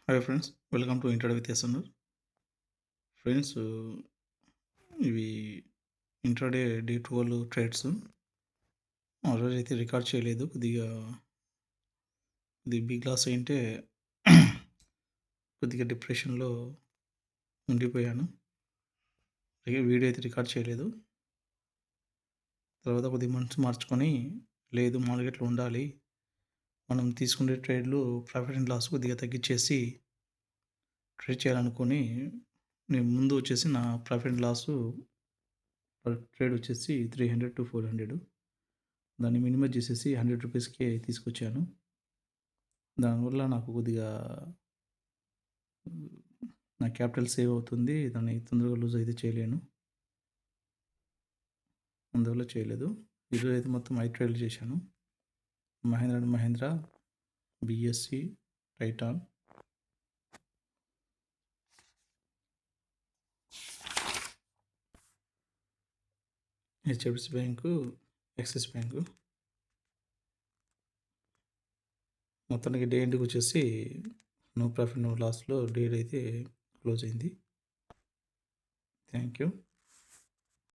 Hi friends, welcome to interview with SNR. Friends, ఇవి intraday day 12 trades. ఆ రోజైతే record చేయలేదు. కొద్దిగా బిగ్ లాస్ అయింటే కొద్దిగా డిప్రెషన్‌లో ఉండిపోయాను. వీడియో అయితే రికార్డ్ చేయలేదు. తర్వాత కొద్దిగా మనసు మార్చుకొని, లేదు మార్కెట్‌లో ఉండాలి. మనం తీసుకునే ట్రేడ్‌లు ప్రాఫిట్ అండ్ లాస్ కొద్దిగా తగ్గించేసి ట్రేడ్ చేయాలనుకోని, నేను ముందు వచ్చేసి నా profit and loss per trade వచ్చేసి 300-400. దాన్ని మినిమైజ్ చేసేసి రూ. 100కే తీసుకొచ్చాను. దానివల్ల నాకు కొద్దిగా నా క్యాపిటల్ సేవ్ అవుతుంది. దాన్ని తొందరగా లూజ్ అయితే చేయలేను. అందువల్ల చేయలేదు. ఈరోజైతే మొత్తం 5 ట్రేడ్‌లు చేశాను. Mahindra and Mahindra, BSC, Titan, HDFC bank, Axis bank. మొత్తానికి డే ఎండ్‌కి వచ్చేసి నో ప్రాఫిట్, నో లాస్‌లో డే అయితే క్లోజ్ అయింది. Thank you.